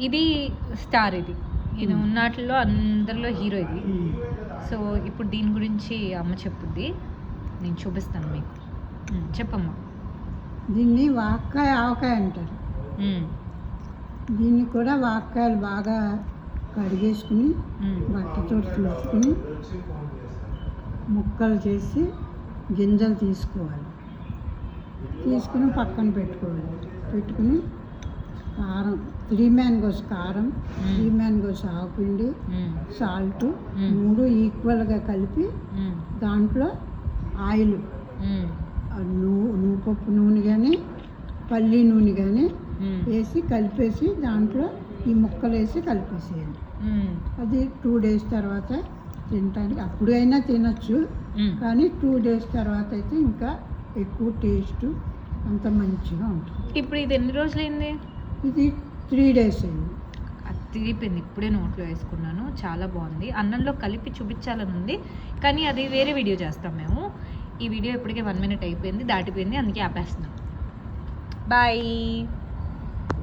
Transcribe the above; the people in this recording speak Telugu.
ఇది స్టార్, ఇది ఉన్నట్లో అందరిలో హీరో ఇది. సో ఇప్పుడు దీని గురించి అమ్మ చెప్పుద్ది, నేను చూపిస్తాను మీకు. చెప్పమ్మా. దీన్ని వాక్కాయ ఆవకాయ అంటారు. దీన్ని కూడా వాక్కాయలు బాగా కడిగేసుకుని బట్టతో తుడుచుకుని ముక్కలు చేసి గింజలు తీసుకోవాలి. తీసుకుని పక్కన పెట్టుకుని కారం, 3 మ్యాంగోస్ కారం, 3 మ్యాంగోస్ ఆవపిండి, సాల్ట్ 3 ఈక్వల్గా కలిపి దాంట్లో ఆయిల్, నువ్వుపప్పు నూనె కానీ పల్లి నూనె కానీ వేసి కలిపేసి దాంట్లో ఈ ముక్కలు వేసి కలిపేసేయాలి. అది 2 డేస్ తర్వాత తినటానికి, అప్పుడైనా తినచ్చు, కానీ 2 డేస్ తర్వాత అయితే ఇంకా ఎక్కువ టేస్ట్ అంత మంచిగా ఉంటుంది. ఇప్పుడు ఇది ఎన్ని రోజులైంది? ఇది 3 డేస్ అయింది. అది తిరిగిపోయింది, ఇప్పుడే నోట్లో వేసుకున్నాను. చాలా బాగుంది. అన్నంలో కలిపి చూపించాలని ఉంది, కానీ అది వేరే వీడియో చేస్తాం మేము. ఈ వీడియో ఇప్పటికే 1 మినిట్ అయిపోయింది, దాటిపోయింది, అందుకే ఆపేస్తున్నాం. బాయ్.